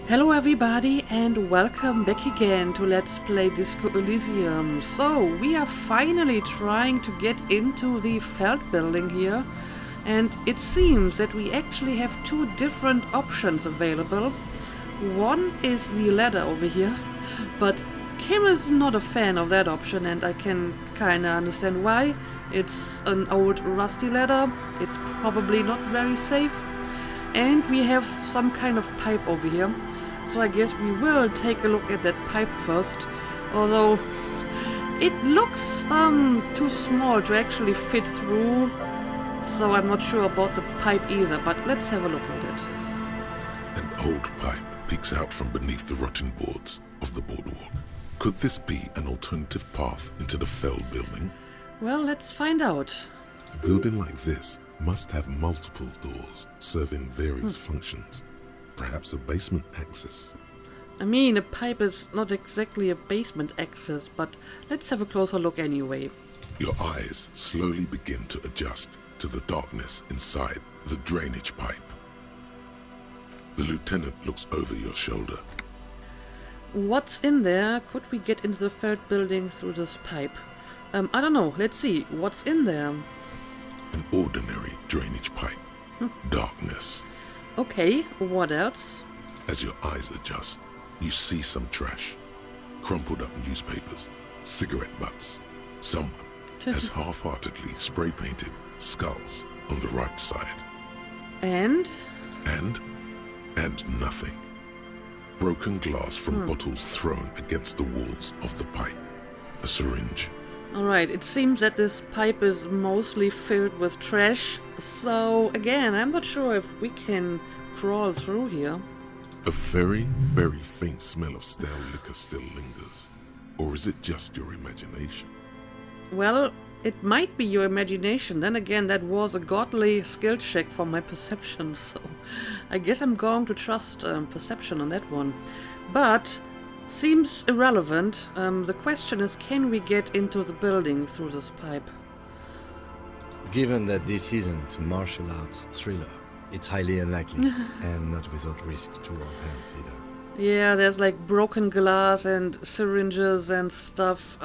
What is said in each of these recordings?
Hello everybody and welcome back again to Let's Play Disco Elysium. So, we are finally trying to get into the Feld building here, and it seems that we actually have two different options available. One is the ladder over here, but Kim is not a fan of that option, and I can kinda understand why. It's an old rusty ladder, it's probably not very safe, and we have some kind of pipe over here. So I guess we will take a look at that pipe first, although it looks too small to actually fit through, so I'm not sure about the pipe either, but let's have a look at it. An old pipe peeks out from beneath the rotten boards of the boardwalk. Could this be an alternative path into the Feld building? Well, let's find out. A building like this must have multiple doors serving various functions. Perhaps a basement access. I mean, a pipe is not exactly a basement access, but let's have a closer look anyway. Your eyes slowly begin to adjust to the darkness inside the drainage pipe. The lieutenant looks over your shoulder. What's in there? Could we get into the Feld building through this pipe? I don't know. Let's see. What's in there? An ordinary drainage pipe. Darkness. Okay, what else? As your eyes adjust, you see some trash. Crumpled up newspapers, cigarette butts. Someone has half-heartedly spray-painted skulls on the right side. And nothing. Broken glass from bottles thrown against the walls of the pipe. A syringe. Alright, it seems that this pipe is mostly filled with trash, so again, I'm not sure if we can crawl through here. A very, very faint smell of stale liquor still lingers. Or is it just your imagination? Well, it might be your imagination. Then again, that was a godly skill check for my perception, so I guess I'm going to trust perception on that one. But seems irrelevant. The question is, can we get into the building through this pipe? Given that this isn't a martial arts thriller, it's highly unlikely, and not without risk to our health either. Yeah, there's like broken glass and syringes and stuff.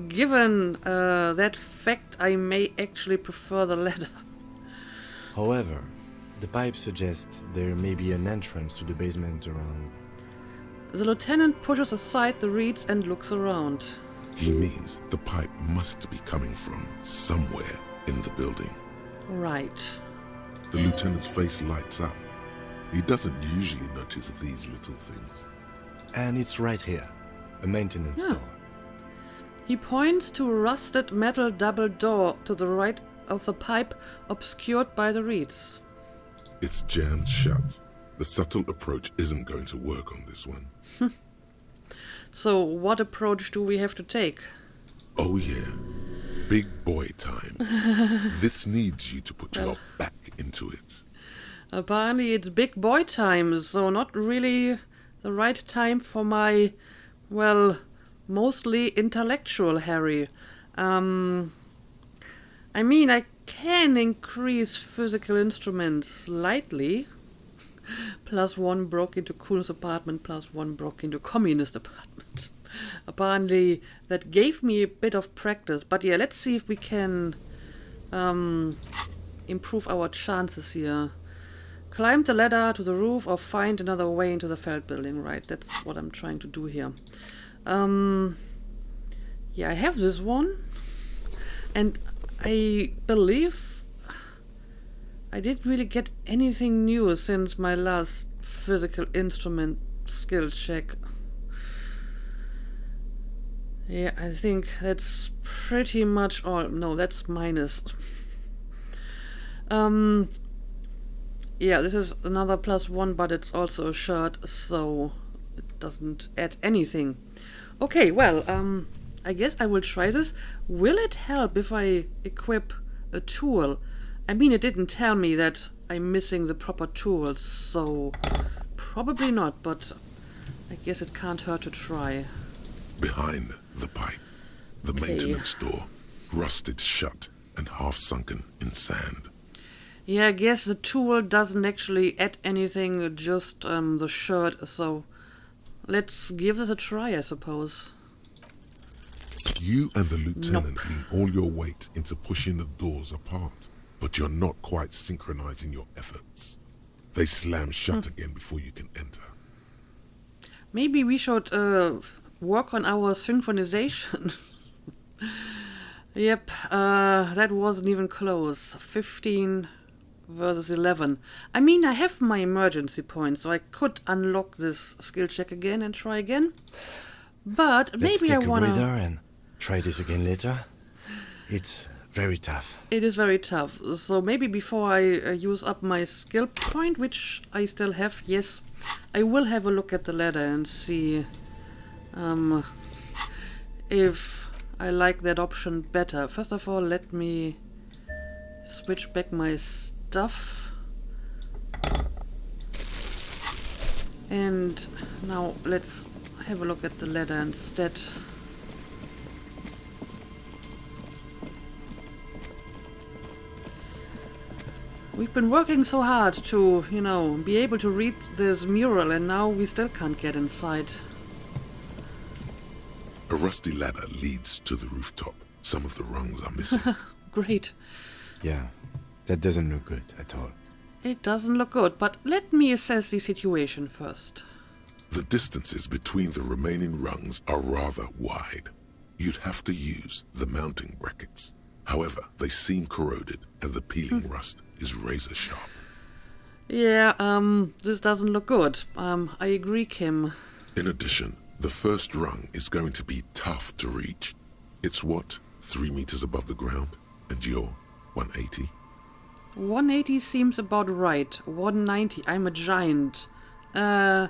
Given that fact, I may actually prefer the ladder. However, the pipe suggests there may be an entrance to the basement around. The lieutenant pushes aside the reeds and looks around. He means the pipe must be coming from somewhere in the building. Right. The lieutenant's face lights up. He doesn't usually notice these little things. And it's right here, a maintenance door. He points to a rusted metal double door to the right of the pipe, obscured by the reeds. It's jammed shut. The subtle approach isn't going to work on this one. So, what approach do we have to take? Oh yeah, big boy time. This needs you to put your back into it. Apparently it's big boy time, so not really the right time for my, well, mostly intellectual Harry. I mean, I can increase physical instruments slightly. +1 broke into Kuhn's apartment, +1 broke into communist apartment. Apparently that gave me a bit of practice, but yeah, let's see if we can improve our chances here. Climb the ladder to the roof or find another way into the Feld building. Right, that's what I'm trying to do here. Yeah, I have this one, and I believe I didn't really get anything new since my last physical instrument skill check. Yeah, I think that's pretty much all. No, that's minus. Yeah, this is another +1, but it's also a shirt, so it doesn't add anything. Okay, well, I guess I will try this. Will it help if I equip a tool? I mean, it didn't tell me that I'm missing the proper tools, so probably not, but I guess it can't hurt to try. Behind the pipe, the maintenance door, rusted shut and half sunken in sand. Yeah, I guess the tool doesn't actually add anything, just the shirt, so let's give this a try, I suppose. You and the lieutenant Nope. lean all your weight into pushing the doors apart, but you're not quite synchronizing your efforts. They slam shut again before you can enter. Maybe we should work on our synchronization. Yep, that wasn't even close. 15 versus 11. I mean, I have my emergency point, so I could unlock this skill check again and try again. But Let's maybe I take a wanna... breather and try this again later. It's very tough. It is very tough. So maybe before I use up my skill point, which I still have, yes, I will have a look at the ladder and see if I like that option better. First of all, let me switch back my stuff. And now let's have a look at the ladder instead. We've been working so hard to, you know, be able to read this mural, and now we still can't get inside. A rusty ladder leads to the rooftop. Some of the rungs are missing. Great. Yeah, that doesn't look good at all. It doesn't look good, but let me assess the situation first. The distances between the remaining rungs are rather wide. You'd have to use the mounting brackets. However, they seem corroded and the peeling rust is razor sharp. Yeah, this doesn't look good. I agree, Kim. In addition, the first rung is going to be tough to reach. It's what, 3 meters above the ground? And you're 180? 180 seems about right. 190, I'm a giant. Yeah,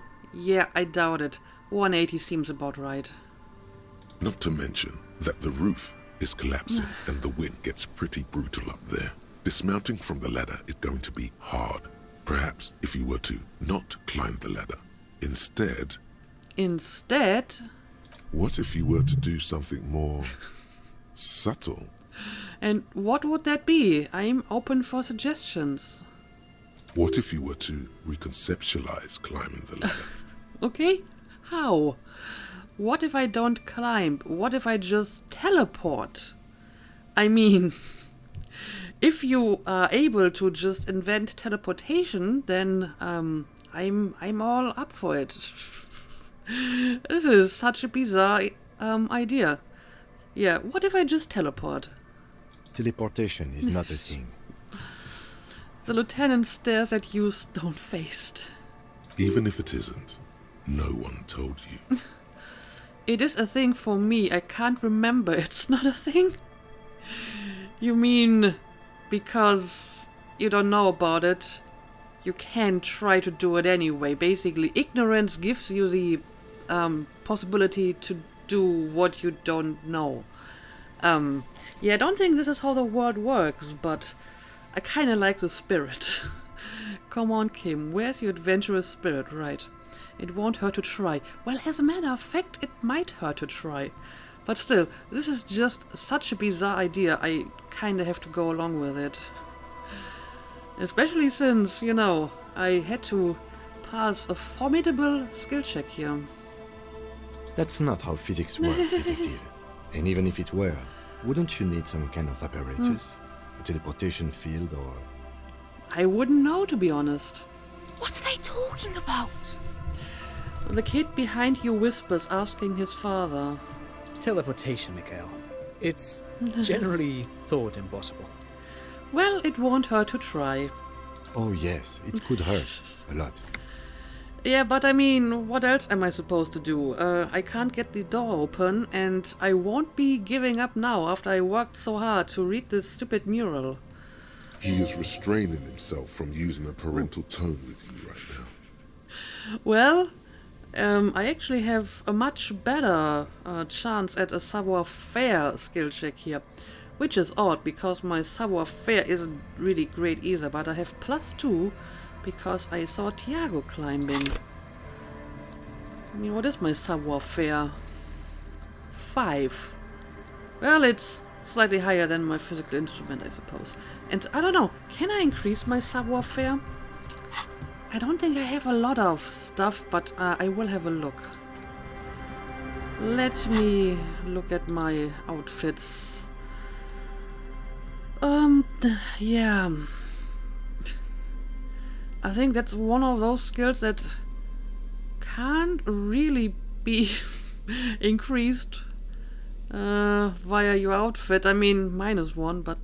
I doubt it. 180 seems about right. Not to mention that the roof is collapsing and the wind gets pretty brutal up there. Dismounting from the ladder is going to be hard. Perhaps if you were to not climb the ladder. Instead... What if you were to do something more subtle? And what would that be? I'm open for suggestions. What if you were to reconceptualize climbing the ladder? Okay? How? What if I don't climb? What if I just teleport? I mean, if you are able to just invent teleportation, then I'm all up for it. This is such a bizarre idea. Yeah, what if I just teleport? Teleportation is not a thing. The lieutenant stares at you stone-faced. Even if it isn't, no one told you. It is a thing for me. I can't remember. It's not a thing? You mean because you don't know about it, you can try to do it anyway. Basically, ignorance gives you the possibility to do what you don't know. Yeah, I don't think this is how the world works, but I kind of like the spirit. Come on, Kim, where's your adventurous spirit? Right. It won't hurt to try. Well, as a matter of fact, it might hurt to try. But still, this is just such a bizarre idea, I kind of have to go along with it. Especially since, you know, I had to pass a formidable skill check here. That's not how physics work, detective. And even if it were, wouldn't you need some kind of apparatus? A teleportation field or... I wouldn't know, to be honest. What are they talking about? The kid behind you whispers, asking his father. Teleportation, Mikhail. It's generally thought impossible. Well, it won't hurt to try. Oh yes, it could hurt. A lot. Yeah, but I mean, what else am I supposed to do? I can't get the door open, and I won't be giving up now after I worked so hard to read this stupid mural. He is restraining himself from using a parental tone with you right now. Well, I actually have a much better chance at a savoir-faire skill check here. Which is odd, because my savoir-faire isn't really great either, but I have +2 because I saw Tiago climbing. I mean, what is my savoir-faire? 5. Well, it's Slightly higher than my physical instrument, I suppose. And I don't know, can I increase my savoir-faire? I don't think I have a lot of stuff, but I will have a look. Let me look at my outfits. Yeah. I think that's one of those skills that can't really be increased via your outfit. I mean, -1, but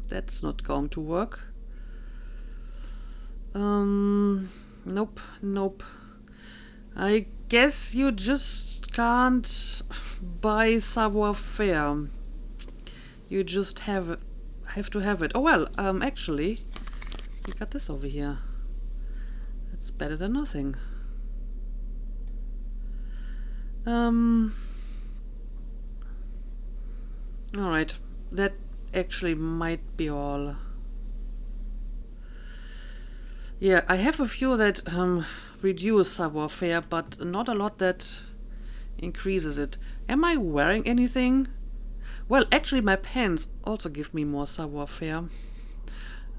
that's not going to work. Nope, nope. I guess you just can't buy savoir-faire. You just have to have it. Oh well, actually, we got this over here. It's better than nothing. Alright, that actually might be all. Yeah, I have a few that reduce savoir-faire, but not a lot that increases it. Am I wearing anything? Well, actually my pants also give me more savoir-faire.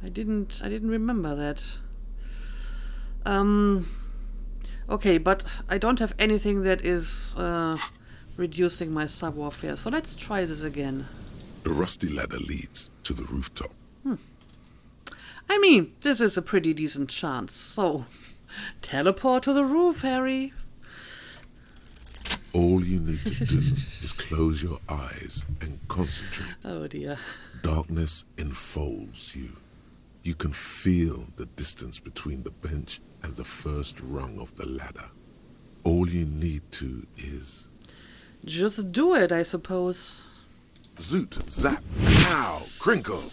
I didn't remember that. Okay, but I don't have anything that is reducing my savoir-faire, so let's try this again. The rusty ladder leads to the rooftop. I mean, this is a pretty decent chance, so teleport to the roof, Harry. All you need to do is close your eyes and concentrate. Oh dear. Darkness enfolds you. You can feel the distance between the bench and the first rung of the ladder. All you need to is... just do it, I suppose. Zoot, zap, pow, crinkle.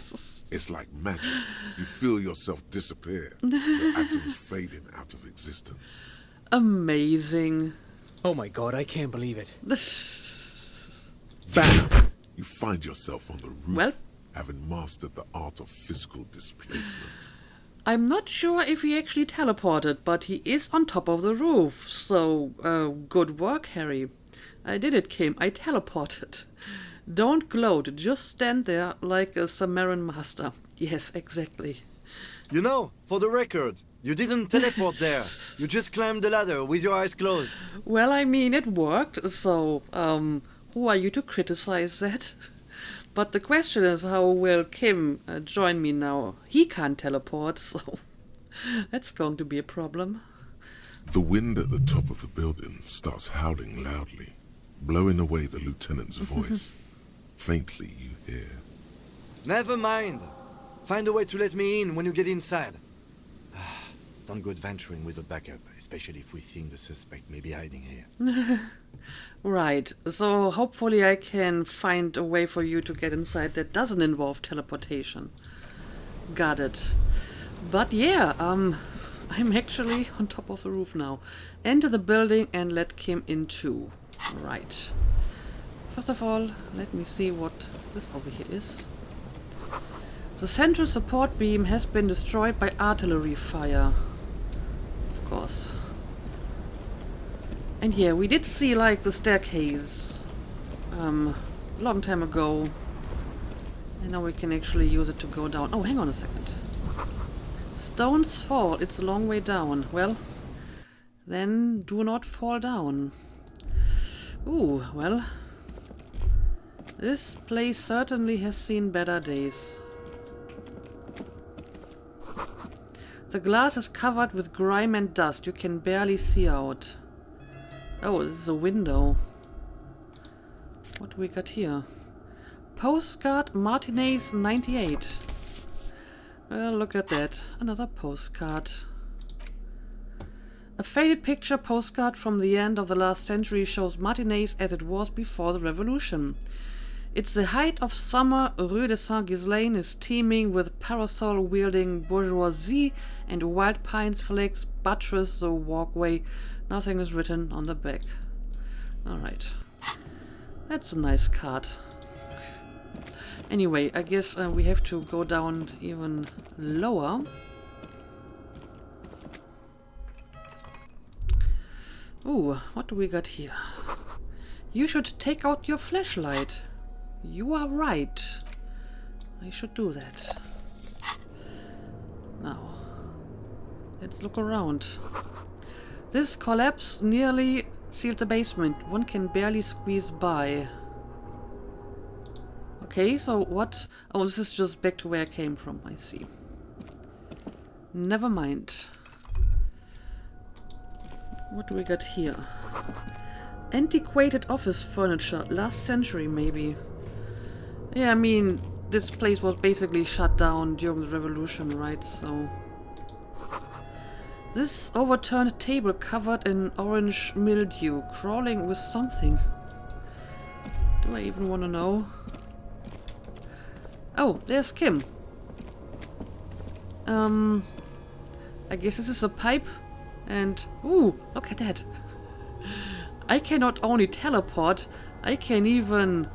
It's like magic. You feel yourself disappear. The atoms fading out of existence. Amazing. Oh my god, I can't believe it. Bam! You find yourself on the roof, Well, having mastered the art of physical displacement. I'm not sure if he actually teleported, but he is on top of the roof. So, good work, Harry. I did it, Kim. I teleported. Don't gloat, just stand there like a Sumerian master. Yes, exactly. You know, for the record, you didn't teleport there. You just climbed the ladder with your eyes closed. Well, I mean, it worked, so, who are you to criticize that? But the question is, how will Kim join me now? He can't teleport, so that's going to be a problem. The wind at the top of the building starts howling loudly, blowing away the lieutenant's voice. Faintly you hear. Never mind. Find a way to let me in when you get inside. Don't go adventuring with a backup, especially if we think the suspect may be hiding here. Right, so hopefully I can find a way for you to get inside that doesn't involve teleportation. Got it. But yeah, I'm actually on top of the roof now. Enter the building and let Kim in too. Right. First of all, let me see what this over here is. The central support beam has been destroyed by artillery fire. Of course. And yeah, we did see like the staircase long time ago. And now we can actually use it to go down. Oh, hang on a second. Stones fall, it's a long way down. Well, then do not fall down. Ooh, well. This place certainly has seen better days. The glass is covered with grime and dust. You can barely see out. Oh, this is a window. What do we got here? Postcard Martinez 98. Well, look at that. Another postcard. A faded picture postcard from the end of the last century shows Martinez as it was before the revolution. It's the height of summer. Rue de Saint-Ghislain is teeming with parasol-wielding bourgeoisie, and wild pines flakes buttress the walkway. Nothing is written on the back. Alright. That's a nice card. Anyway, I guess we have to go down even lower. Ooh, what do we got here? You should take out your flashlight. You are right. I should do that. Now, let's look around. This collapse nearly sealed the basement. One can barely squeeze by. Okay, so what? Oh, this is just back to where I came from. I see. Never mind. What do we got here? Antiquated office furniture. Last century, maybe. Yeah, I mean, this place was basically shut down during the revolution, right? So... This overturned table covered in orange mildew, crawling with something. Do I even want to know? Oh, there's Kim. I guess this is a pipe. And, ooh, look at that. I can not only teleport, I can even,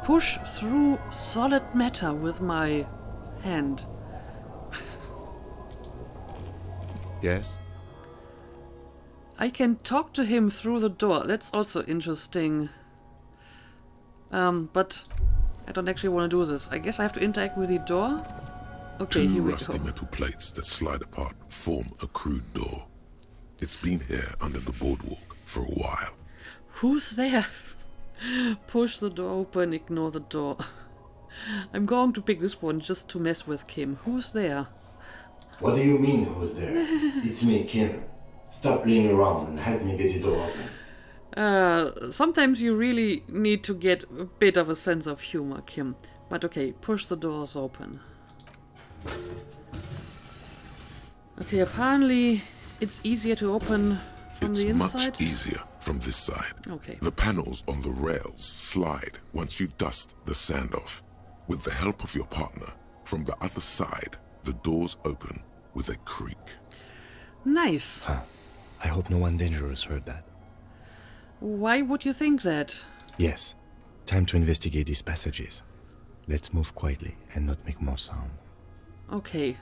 push through solid matter with my hand. Yes? I can talk to him through the door. That's also interesting. But I don't actually want to do this. I guess I have to interact with the door. Okay, here Two we rusty go. metal plates that slide apart form a crude door. It's been here under the boardwalk for a while. Who's there? Push the door open, ignore the door. I'm going to pick this one just to mess with Kim. Who's there? What do you mean, who's there? It's me, Kim. Stop playing around and help me get the door open. Sometimes you really need to get a bit of a sense of humor, Kim. But okay, push the doors open. Okay, apparently it's easier to open from It's the inside. much easier from this side. Okay. The panels on the rails slide once you've dusted the sand off. With the help of your partner, from the other side, the doors open with a creak. Nice. Huh. I hope no one dangerous heard that. Why would you think that? Yes. Time to investigate these passages. Let's move quietly and not make more sound. Okay.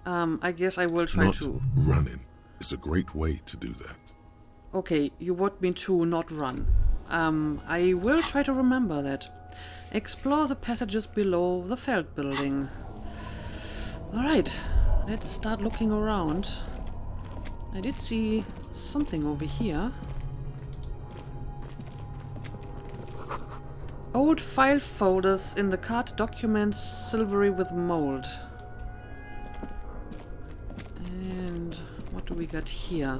I guess I will try Not to. running is a great way to do that. Okay, you want me to not run. I will try to remember that. Explore the passages below the Feld building. Alright, let's start looking around. I did see something over here. Old file folders in the card documents, silvery with mold. And what do we got here?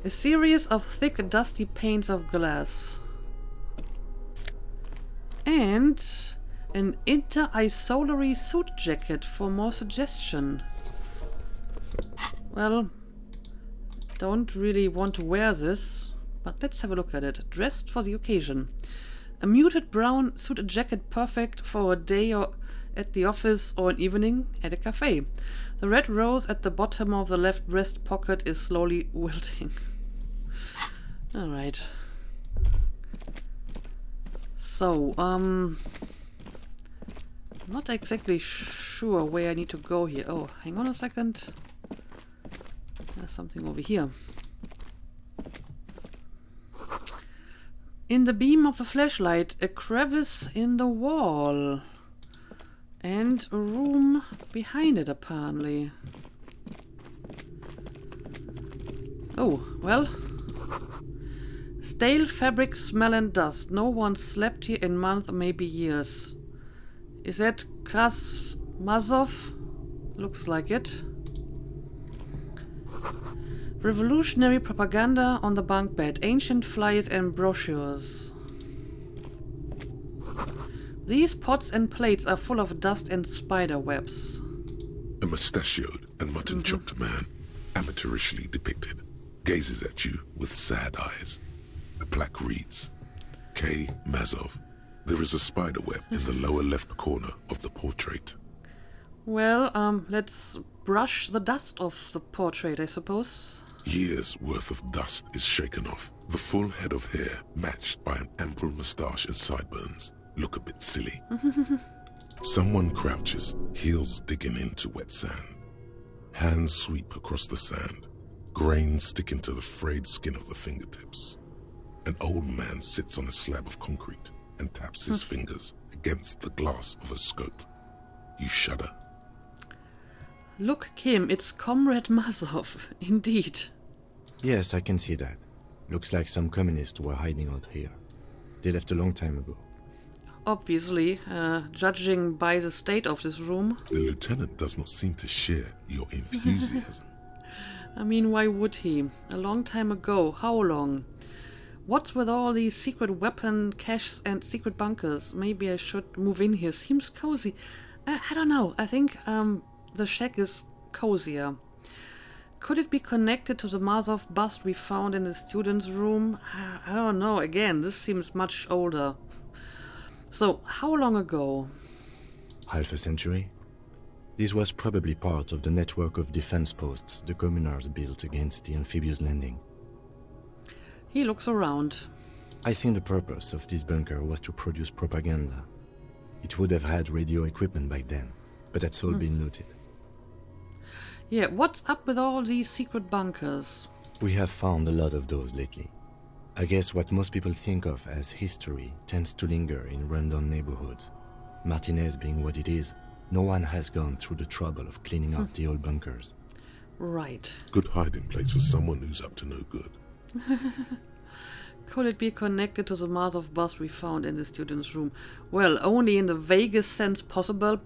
A series of thick, dusty panes of glass. And an inter-isolary suit jacket for more suggestion. Well, don't really want to wear this, but let's have a look at it. Dressed for the occasion. A muted brown suit jacket perfect for a day or at the office or an evening at a cafe. The red rose at the bottom of the left breast pocket is slowly wilting. Alright. So, not exactly sure where I need to go here. Oh, hang on a second. There's something over here. In the beam of the flashlight, a crevice in the wall. And a room behind it, apparently. Oh, well. Stale fabric, smell and dust. No one slept here in months, maybe years. Is that Krasmazov? Looks like it. Revolutionary propaganda on the bunk bed. Ancient flyers and brochures. These pots and plates are full of dust and spider webs. A mustachioed and mutton-chopped man, amateurishly depicted, gazes at you with sad eyes. The plaque reads, K. Mazov. There is a spider web in the lower left corner of the portrait. Well, let's brush the dust off the portrait, I suppose. Years' worth of dust is shaken off. The full head of hair, matched by an ample moustache and sideburns, look a bit silly. Someone crouches, heels digging into wet sand. Hands sweep across the sand. Grains stick into the frayed skin of the fingertips. An old man sits on a slab of concrete and taps his fingers against the glass of a scope. You shudder. Look, Kim, it's Comrade Mazov. Indeed. Yes, I can see that. Looks like some communists were hiding out here. They left a long time ago. Obviously, judging by the state of this room. The lieutenant does not seem to share your enthusiasm. I mean, why would he? A long time ago. How long? What's with all these secret weapon caches and secret bunkers? Maybe I should move in here. Seems cozy. I don't know. I think the shack is cozier. Could it be connected to the Mazov bust we found in the student's room? I don't know. Again, this seems much older. So, how long ago? Half a century? This was probably part of the network of defense posts the communards built against the amphibious landing. He looks around. I think the purpose of this bunker was to produce propaganda. It would have had radio equipment back then, but that's all been looted. Yeah, what's up with all these secret bunkers? We have found a lot of those lately. I guess what most people think of as history tends to linger in rundown neighborhoods. Martinez being what it is, no one has gone through the trouble of cleaning out the old bunkers. Right. Good hiding place for someone who's up to no good. Could it be connected to the Mazov bus we found in the student's room? Well, only in the vaguest sense possible,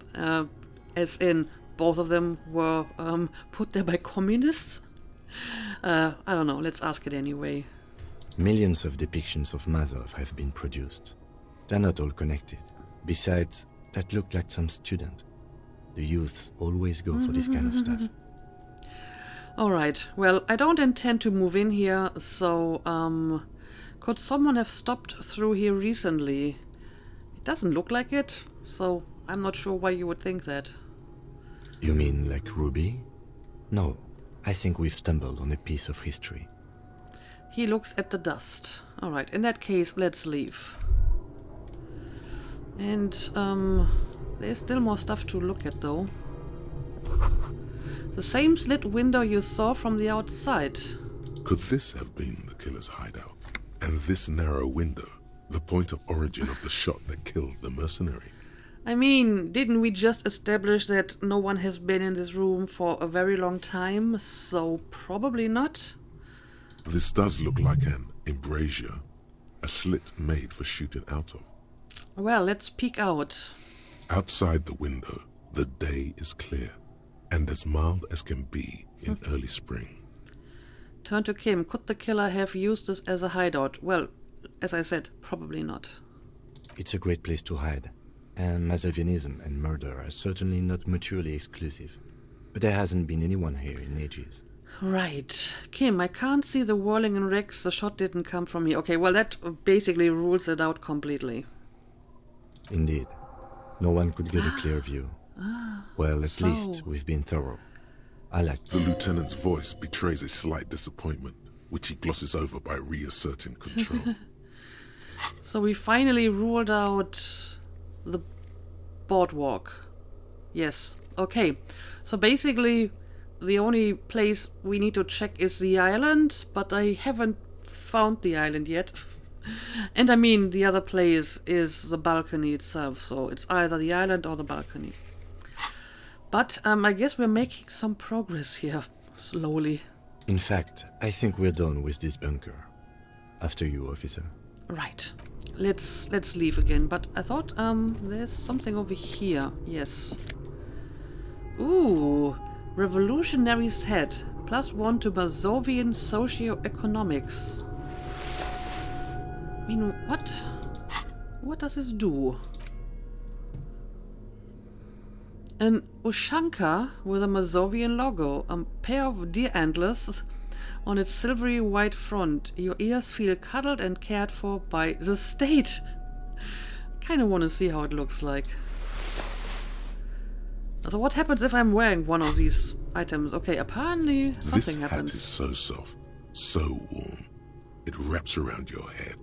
as in both of them were put there by communists. I don't know, let's ask it anyway. Millions of depictions of Mazov have been produced. They're not all connected. Besides, that looked like some student. The youths always go for this kind of stuff. Alright, well, I don't intend to move in here, so, could someone have stopped through here recently? It doesn't look like it, so I'm not sure why you would think that. You mean like Ruby? No, I think we've stumbled on a piece of history. He looks at the dust. Alright, in that case, let's leave. And, there's still more stuff to look at, though. The same slit window you saw from the outside. Could this have been the killer's hideout? And this narrow window, the point of origin of the shot that killed the mercenary? I mean, didn't we just establish that no one has been in this room for a very long time? So probably not. This does look like an embrasure, a slit made for shooting out of. Well, let's peek out. Outside the window, the day is clear, and as mild as can be in early spring. Turn to Kim. Could the killer have used this as a hideout? Well, as I said, probably not. It's a great place to hide, and Mazovianism and murder are certainly not mutually exclusive. But there hasn't been anyone here in ages. Right. Kim, I can't see the whirling in wrecks. The shot didn't come from here. Okay, well, that basically rules it out completely. Indeed. No one could get a clear view. Well, at so- least we've been thorough. I like The lieutenant's voice betrays a slight disappointment, which he glosses over by reasserting control. So we finally ruled out the boardwalk. Yes. Okay. So basically, the only place we need to check is the island, but I haven't found the island yet. And I mean, the other place is the balcony itself, so it's either the island or the balcony. But I guess we're making some progress here, slowly. In fact, I think we're done with this bunker. After you, officer. Right. Let's leave again. But I thought there's something over here. Yes. Ooh, Revolutionary's Head. +1 to Mazovian Socioeconomics. I mean, what does this do? An Ushanka with a Mazovian logo, a pair of deer antlers on its silvery white front. Your ears feel cuddled and cared for by the state. Kind of want to see how it looks like. So what happens if I'm wearing one of these items? Okay, apparently This something hat happens. is so soft, so warm. It wraps around your head,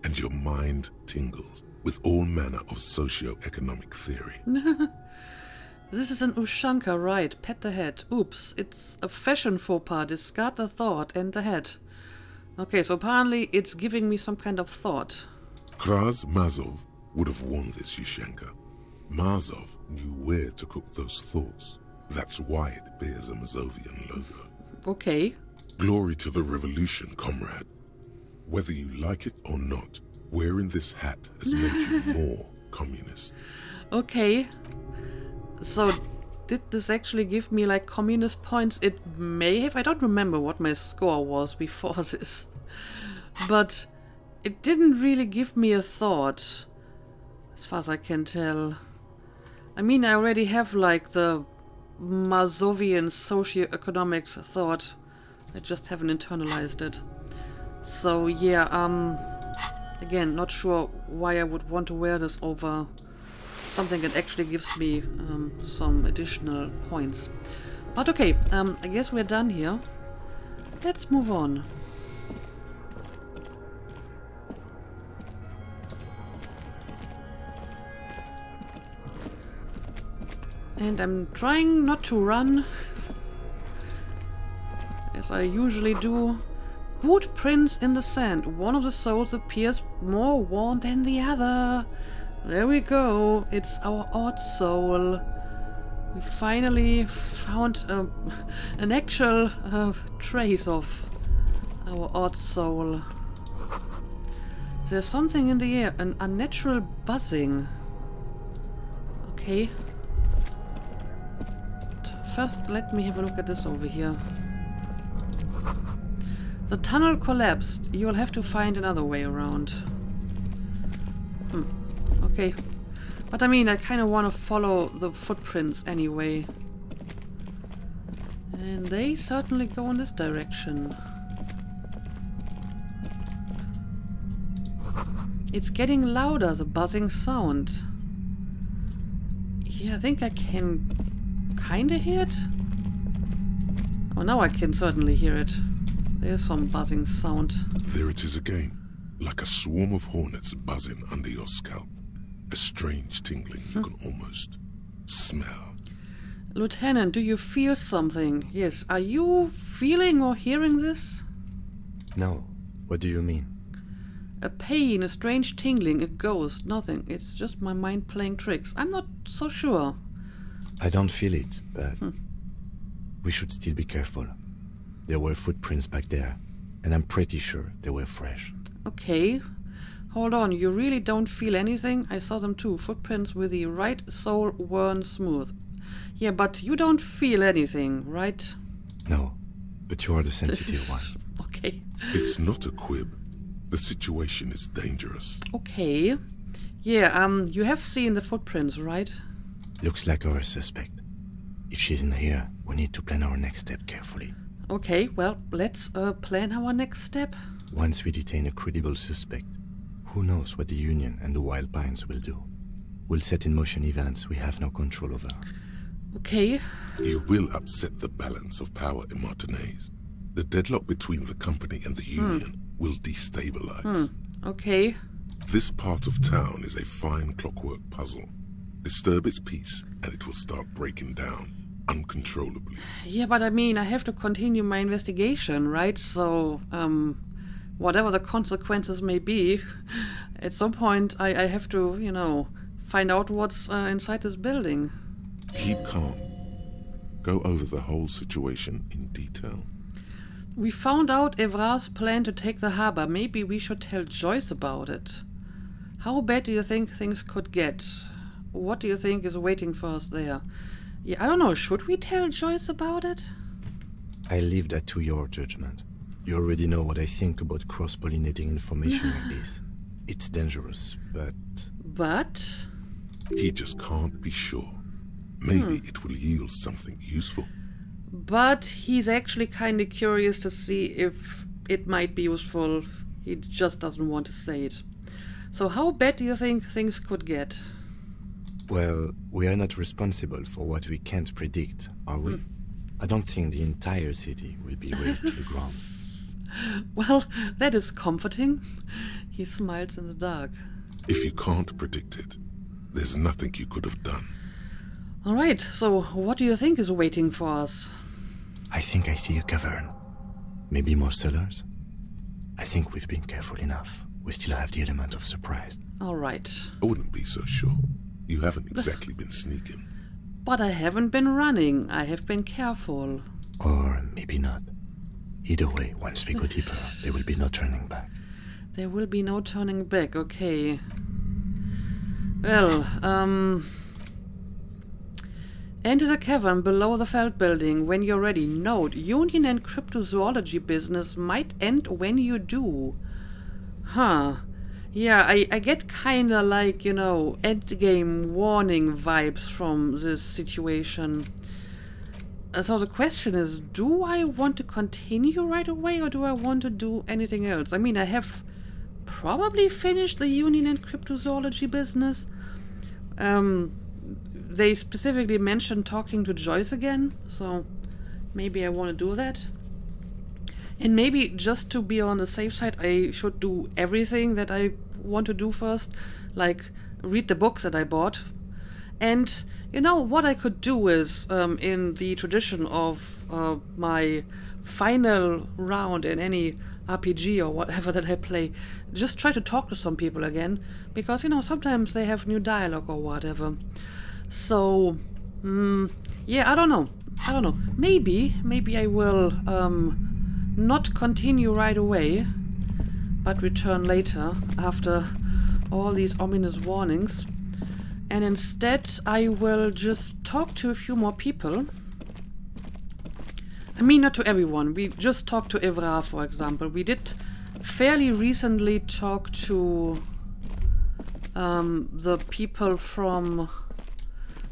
and your mind tingles with all manner of socio-economic theory. This is an Ushanka, right? Pet the head. Oops, it's a fashion faux pas. Discard the thought and the head. Okay, so apparently it's giving me some kind of thought. Kraz Mazov would have worn this, Yushenka. Mazov knew where to cook those thoughts. That's why it bears a Mazovian logo. Okay. Glory to the revolution, comrade. Whether you like it or not, wearing this hat has made you more communist. Okay. So, did this actually give me like communist points? It may have. I don't remember what my score was before this. But it didn't really give me a thought, as far as I can tell. I mean, I already have like the Mazovian socio-economics thought. I just haven't internalized it. So yeah, again, not sure why I would want to wear this over something that actually gives me some additional points. But okay, I guess we're done here. Let's move on. And I'm trying not to run, as I usually do. Boot prints in the sand. One of the souls appears more worn than the other. There we go. It's our odd soul. We finally found an actual trace of our odd soul. There's something in the air. An unnatural buzzing. Okay. First, let me have a look at this over here. The tunnel collapsed. You'll have to find another way around. Okay. But I mean, I kind of want to follow the footprints anyway. And they certainly go in this direction. It's getting louder, the buzzing sound. Yeah, I think I can kind of hear it. Oh, now I can certainly hear it. There's some buzzing sound. There it is again, like a swarm of hornets buzzing under your scalp. A strange tingling you can almost smell. Lieutenant, do you feel something? Yes. Are you feeling or hearing this? No. What do you mean? A pain, a strange tingling, a ghost, nothing. It's just my mind playing tricks. I'm not so sure. I don't feel it, but we should still be careful. There were footprints back there, and I'm pretty sure they were fresh. Okay. Hold on, you really don't feel anything? I saw them too. Footprints with the right sole worn smooth. Yeah, but you don't feel anything, right? No, but you are the sensitive one. Okay. It's not a quib. The situation is dangerous. Okay. Yeah, you have seen the footprints, right? Looks like our suspect. If she's in here, we need to plan our next step carefully. Okay, well, let's plan our next step. Once we detain a credible suspect, who knows what the Union and the Wild Pines will do? We'll set in motion events we have no control over. Okay. You will upset the balance of power in Martinez. The deadlock between the company and the Union will destabilize. Okay. This part of town is a fine clockwork puzzle. Disturb its peace, and it will start breaking down uncontrollably. Yeah, but I mean, I have to continue my investigation, right? So, whatever the consequences may be, at some point I have to, you know, find out what's inside this building. Keep calm. Go over the whole situation in detail. We found out Evra's plan to take the harbor. Maybe we should tell Joyce about it. How bad do you think things could get? What do you think is waiting for us there? Yeah, I don't know. Should we tell Joyce about it? I leave that to your judgment. You already know what I think about cross-pollinating information like this. It's dangerous, but... But? He just can't be sure. Maybe it will yield something useful. But he's actually kind of curious to see if it might be useful. He just doesn't want to say it. So how bad do you think things could get? Well, we are not responsible for what we can't predict, are we? I don't think the entire city will be razed to the ground. Well, that is comforting. He smiles in the dark. If you can't predict it, there's nothing you could have done. All right, so what do you think is waiting for us? I think I see a cavern. Maybe more cellars? I think we've been careful enough. We still have the element of surprise. All right. I wouldn't be so sure. You haven't exactly been sneaking. But I haven't been running. I have been careful. Or maybe not. Either way, once we go deeper, there will be no turning back. There will be no turning back, okay. Well, enter the cavern below the Feld building when you're ready. Note, Union and cryptozoology business might end when you do. Huh. Yeah, I get kinda like, you know, endgame warning vibes from this situation. So the question is, do I want to continue right away or do I want to do anything else? I mean, I have probably finished the Union and cryptozoology business. They specifically mentioned talking to Joyce again, so maybe I want to do that. And maybe just to be on the safe side, I should do everything that I want to do first, like read the books that I bought. And, you know, what I could do is, in the tradition of my final round in any RPG or whatever that I play, just try to talk to some people again, because, you know, sometimes they have new dialogue or whatever. So, yeah, I don't know. Maybe I will not continue right away, but return later after all these ominous warnings. And instead, I will just talk to a few more people. I mean, not to everyone. We just talked to Evra, for example. We did fairly recently talk to the people from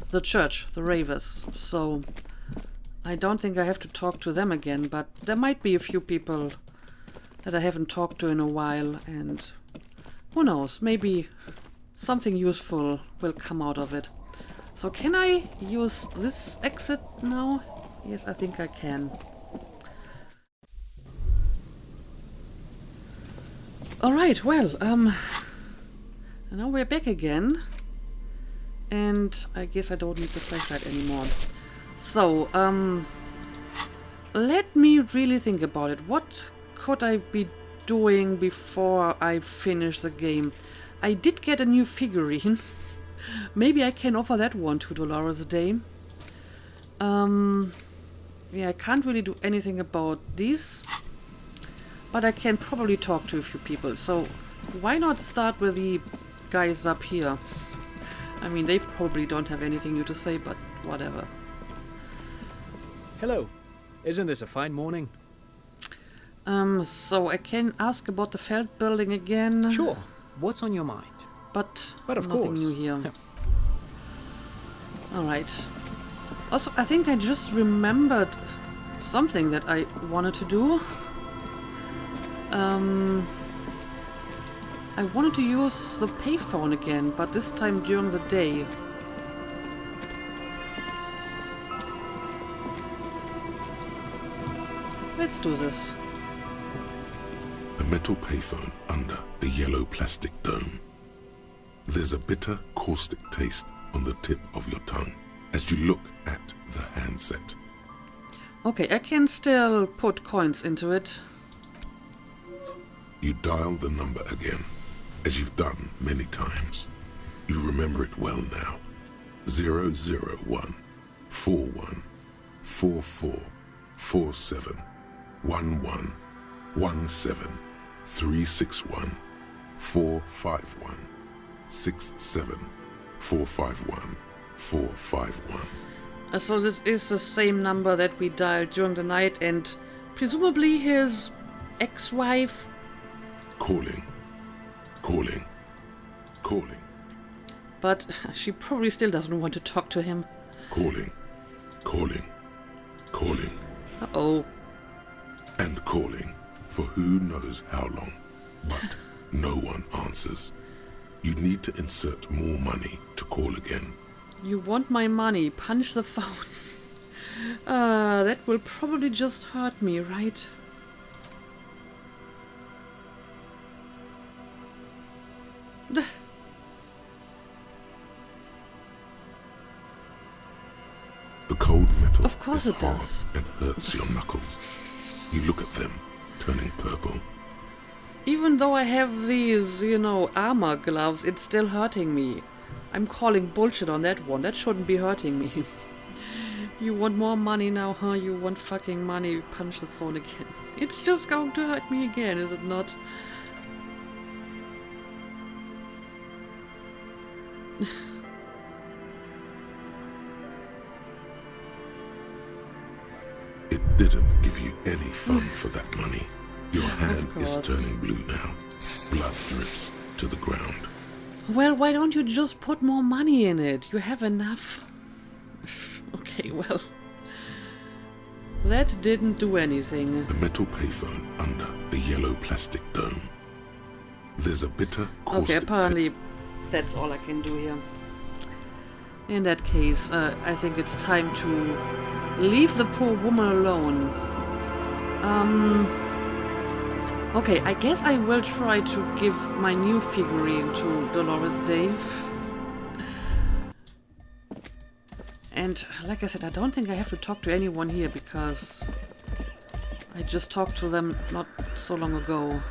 the church, the Ravers. So I don't think I have to talk to them again, but there might be a few people that I haven't talked to in a while, and who knows, maybe something useful will come out of it. So can I use this exit now? Yes, I think I can. Alright, well, now we're back again. And I guess I don't need the flashlight anymore. So, let me really think about it. What could I be doing before I finish the game? I did get a new figurine. Maybe I can offer that one $2 a day. Yeah, I can't really do anything about these, but I can probably talk to a few people. So why not start with the guys up here? I mean, they probably don't have anything new to say, but whatever. Hello. Isn't this a fine morning? So I can ask about the Feld building again. Sure. What's on your mind? But of nothing course. new here. Alright. Also, I think I just remembered something that I wanted to do. I wanted to use the payphone again, but this time during the day. Let's do this. A metal payphone under a yellow plastic dome. There's a bitter, caustic taste on the tip of your tongue as you look at the handset. Okay, I can still put coins into it. You dial the number again, as you've done many times. You remember it well now. 001 41 44 47 11 17 361 451 67 451 451. So this is the same number that we dialed during the night, and presumably his ex-wife. Calling. But she probably still doesn't want to talk to him. Calling. Uh-oh. And calling for who knows how long. But no one answers. You need to insert more money to call again. You want my money? Punch the phone. That will probably just hurt me, right? The cold metal Of course is it hard does. and hurts your knuckles. You look at them, turning purple. Even though I have these, you know, armor gloves, it's still hurting me. I'm calling bullshit on that one. That shouldn't be hurting me. You want more money now, huh? You want fucking money. Punch the phone again. It's just going to hurt me again, is it not? It didn't give you any fun for that money. Your hand is turning blue now. Blood drips to the ground. Well, why don't you just put more money in it? You have enough. Okay, well. That didn't do anything. A metal payphone under a yellow plastic dome. There's a bitter, caustic... Okay, apparently that's all I can do here. In that case, I think it's time to leave the poor woman alone. Okay, I guess I will try to give my new figurine to Dolores Dave. And like I said, I don't think I have to talk to anyone here because I just talked to them not so long ago.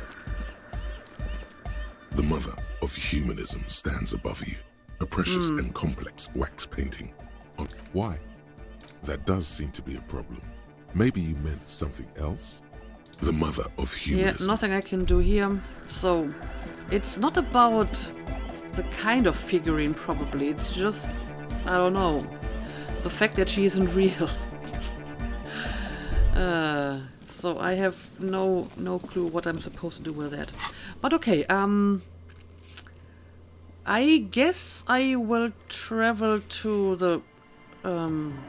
The mother of humanism stands above you. A precious and complex wax painting. Why? That does seem to be a problem. Maybe you meant something else? The mother of humanism. Yeah, nothing I can do here. So, it's not about the kind of figurine, probably. It's just, I don't know, the fact that she isn't real. So I have no clue what I'm supposed to do with that. But okay, I guess I will travel to the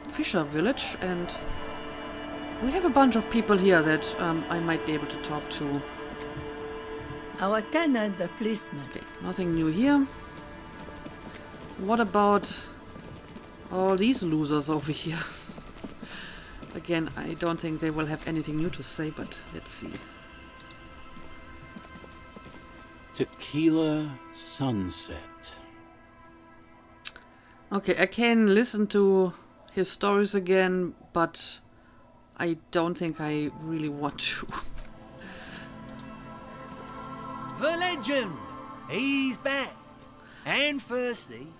Fisher village, and we have a bunch of people here that I might be able to talk to. Our tenant, the policeman. Okay, nothing new here. What about all these losers over here? Again, I don't think they will have anything new to say, but let's see. Tequila Sunset. Okay, I can listen to his stories again, but I don't think I really want to. The legend! He's back! And thirsty.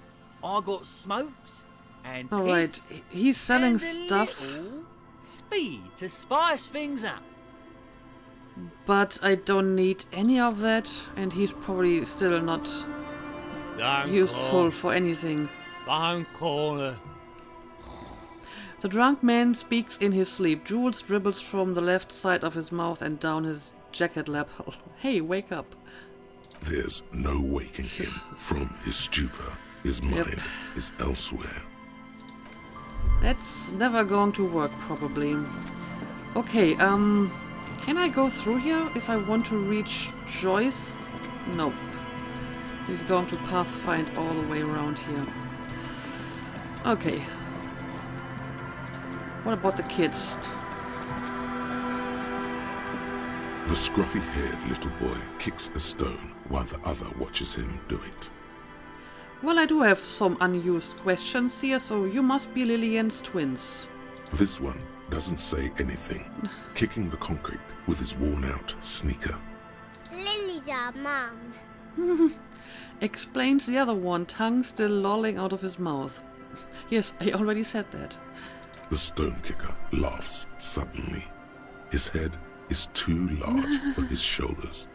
I got smokes and Alright, piss he's selling and a stuff, little speed to spice things up. but I don't need any of that, and he's probably still not useful for anything. The drunk man speaks in his sleep. Jules dribbles from the left side of his mouth and down his jacket lapel. Hey, wake up. There's no waking him from his stupor. His mind is elsewhere. That's never going to work, probably. Okay, can I go through here if I want to reach Joyce? Nope. He's going to pathfind all the way around here. Okay. What about the kids? The scruffy-haired little boy kicks a stone while the other watches him do it. Well, I do have some unused questions here, so you must be Lillian's twins. This one doesn't say anything, kicking the concrete with his worn-out sneaker. Lily's our mum. Explains the other one, tongue still lolling out of his mouth. Yes, I already said that. The stone kicker laughs suddenly. His head is too large for his shoulders.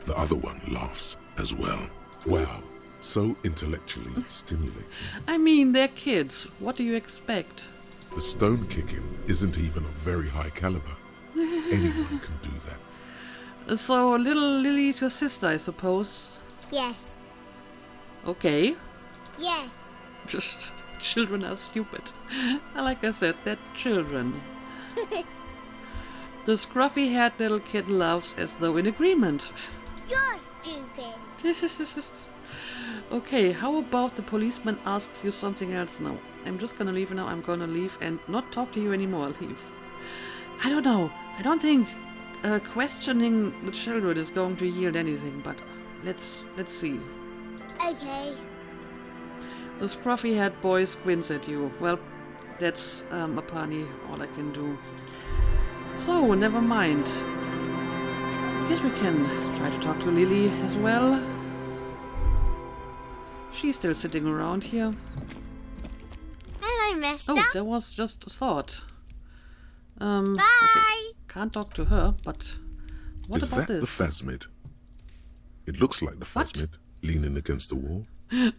The other one laughs as well. Wow, so intellectually stimulating. I mean, they're kids. What do you expect? The stone kicking isn't even of very high caliber. Anyone can do that. So, little Lily's your sister, I suppose? Yes. Okay. Yes. Children are stupid. Like I said, they're children. The scruffy-haired little kid laughs as though in agreement. You're stupid. Okay, how about the policeman asks you something else now? I'm just gonna leave now. I'm gonna leave and not talk to you anymore. I'll leave. I don't know. I don't think questioning the children is going to yield anything, but let's see. Okay. The scruffy-haired boy squints at you. Well, that's apparently all I can do. So, never mind. guess we can try to talk to Lily as well. She's still sitting around here. Hello, mister. Oh, that was just a thought. Bye. Okay. Can't talk to her, but what Is about that this? the phasmid? It looks like the What? phasmid, leaning against the wall.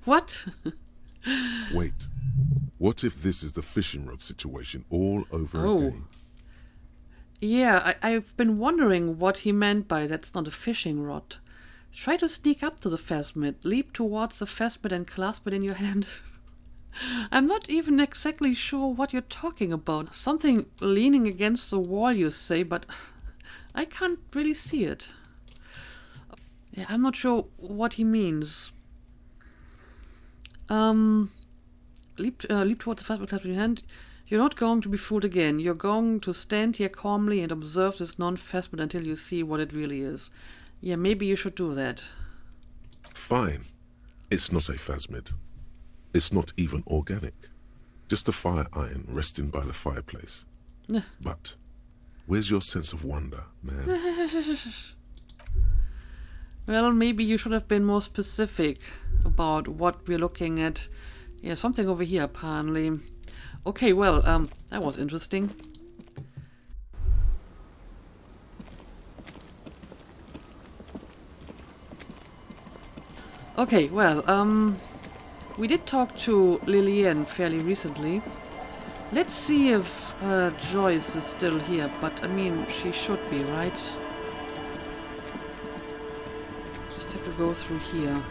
What? Wait, what if this is the fishing rod situation all over Oh. again? Yeah, I've been wondering what he meant by that's not a fishing rod. Try to sneak up to the phasmid, leap towards the phasmid and clasp it in your hand. I'm not even exactly sure what you're talking about. Something leaning against the wall, you say, but I can't really see it. Yeah, I'm not sure what he means. Leap towards the phasmid, clasp it in your hand. You're not going to be fooled again. You're going to stand here calmly and observe this non-phasmid until you see what it really is. Yeah, maybe you should do that. Fine. It's not a phasmid. It's not even organic. Just a fire iron resting by the fireplace. But where's your sense of wonder, man? Well, maybe you should have been more specific about what we're looking at. Yeah, something over here, apparently. Okay, well, that was interesting. Okay, well, we did talk to Lillian fairly recently. Let's see if Joyce is still here, but I mean, she should be, right? Just have to go through here.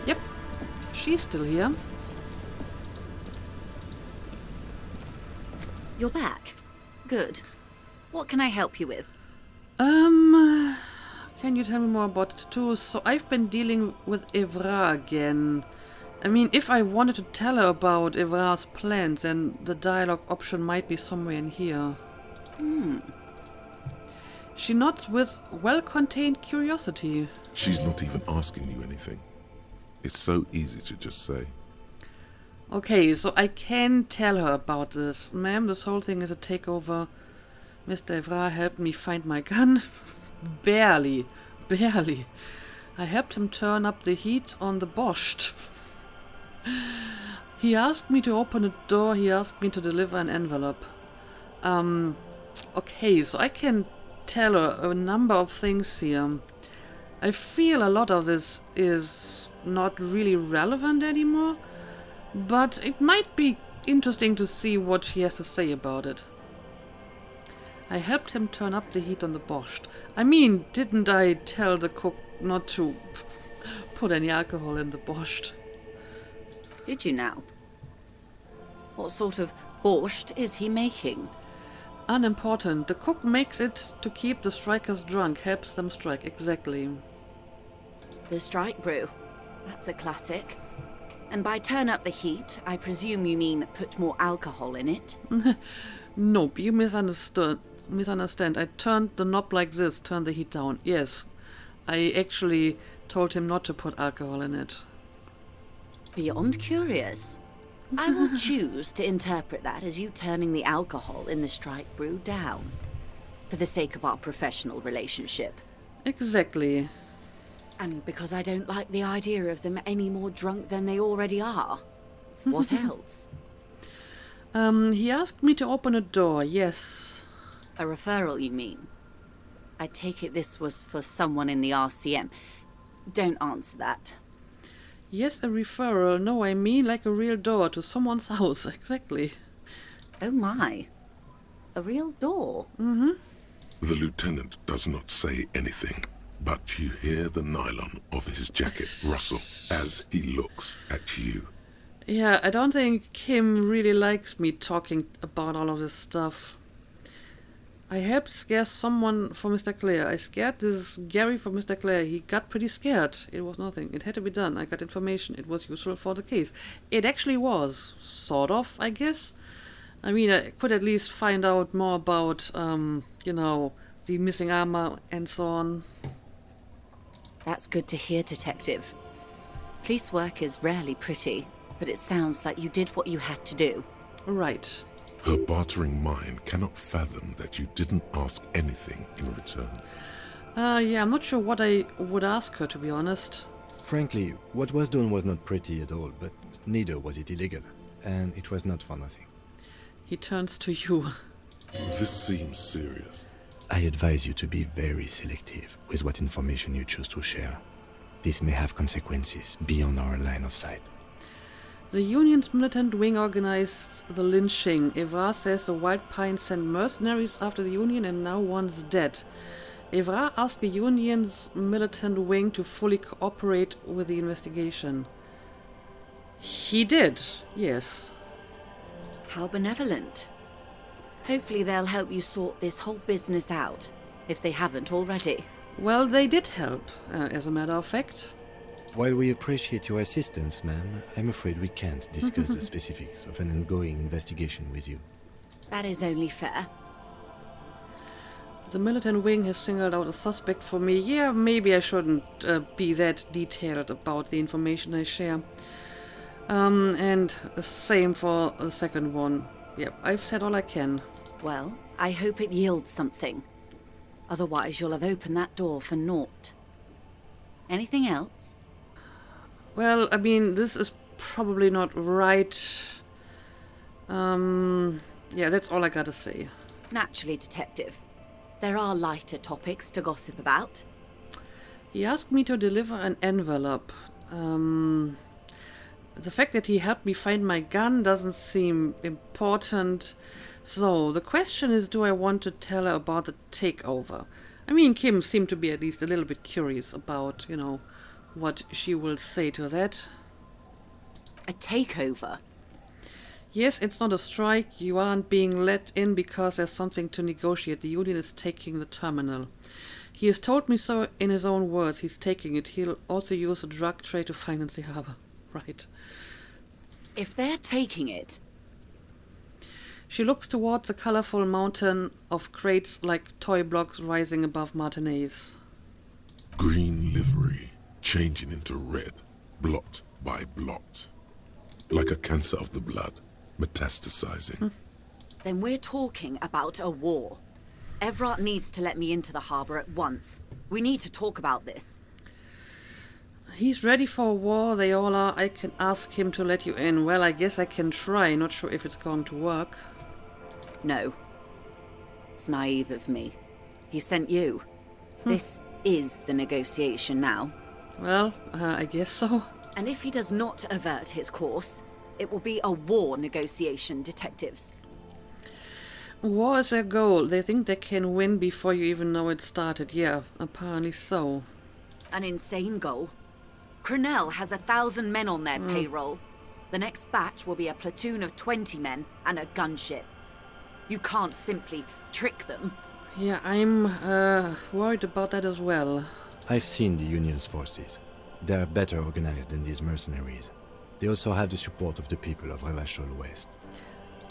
Yep, she's still here. You're back. Good. What can I help you with? Can you tell me more about the tattoos? So I've been dealing with Evra again. I mean, if I wanted to tell her about Evra's plans, then the dialogue option might be somewhere in here. She nods with well-contained curiosity. She's not even asking you anything. It's so easy to just say. Okay, so I can tell her about this. Ma'am, this whole thing is a takeover. Mr. Evra helped me find my gun. Barely. I helped him turn up the heat on the Borscht. He asked me to open a door. He asked me to deliver an envelope. Okay, so I can tell her a number of things here. I feel a lot of this is not really relevant anymore, but it might be interesting to see what she has to say about it. I helped him turn up the heat on the Borscht. I mean, didn't I tell the cook not to put any alcohol in the Borscht? Did you now? What sort of borscht is he making? Unimportant. The cook makes it to keep the strikers drunk, helps them strike, exactly. The strike brew. That's a classic. And by turn up the heat, I presume you mean put more alcohol in it? Nope, you misunderstand. I turned the knob like this, turned the heat down. Yes, I actually told him not to put alcohol in it. Beyond curious. I will choose to interpret that as you turning the alcohol in the strike brew down, for the sake of our professional relationship. Exactly. And because I don't like the idea of them any more drunk than they already are. What else? He asked me to open a door, yes. A referral, you mean? I take it this was for someone in the RCM. Don't answer that. Yes, a referral. No, I mean like a real door to someone's house, exactly. Oh my. A real door? Mm-hmm. The lieutenant does not say anything, but you hear the nylon of his jacket rustle as he looks at you. Yeah, I don't think Kim really likes me talking about all of this stuff. I helped scare someone for Mr. Clare. I scared this Gary for Mr. Clare. He got pretty scared. It was nothing. It had to be done. I got information. It was useful for the case. It actually was. Sort of, I guess. I mean, I could at least find out more about, the missing armor and so on. That's good to hear, Detective. Police work is rarely pretty, but it sounds like you did what you had to do. Right. Her bartering mind cannot fathom that you didn't ask anything in return. Yeah, I'm not sure what I would ask her, to be honest. Frankly, what was done was not pretty at all, but neither was it illegal. And it was not for nothing. He turns to you. This seems serious. I advise you to be very selective with what information you choose to share. This may have consequences beyond our line of sight. The Union's militant wing organized the lynching. Evra says the Wild Pines sent mercenaries after the Union and now one's dead. Evra asked the Union's militant wing to fully cooperate with the investigation. He did, yes. How benevolent. Hopefully they'll help you sort this whole business out, if they haven't already. Well, they did help, as a matter of fact. While we appreciate your assistance, ma'am, I'm afraid we can't discuss the specifics of an ongoing investigation with you. That is only fair. The militant wing has singled out a suspect for me. Yeah, maybe I shouldn't be that detailed about the information I share. And the same for the second one. Yep, I've said all I can. Well, I hope it yields something. Otherwise you'll have opened that door for naught. Anything else? Well, I mean, this is probably not right. Yeah, that's all I gotta say. Naturally, Detective. There are lighter topics to gossip about. He asked me to deliver an envelope. The fact that he helped me find my gun doesn't seem important. So, the question is, do I want to tell her about the takeover? I mean, Kim seemed to be at least a little bit curious about, you know, what she will say to that. A takeover? Yes, it's not a strike. You aren't being let in because there's something to negotiate. The Union is taking the terminal. He has told me so in his own words. He's taking it. He'll also use the drug trade to finance the harbor. Right. If they're taking it... She looks towards a colorful mountain of crates like toy blocks rising above Martinez. Green livery, changing into red, blot by blot. Like a cancer of the blood, metastasizing. Then we're talking about a war. Everett needs to let me into the harbor at once. We need to talk about this. He's ready for a war, they all are. I can ask him to let you in. Well, I guess I can try. Not sure if it's going to work. No. It's naive of me. He sent you. This is the negotiation now. Well, I guess so. And if he does not avert his course, it will be a war negotiation, detectives. War is their goal. They think they can win before you even know it started. Yeah, apparently so. An insane goal. Cronell has 1,000 men on their payroll. The next batch will be a platoon of 20 men and a gunship. You can't simply trick them. Yeah, I'm worried about that as well. I've seen the Union's forces. They are better organized than these mercenaries. They also have the support of the people of Revachol West.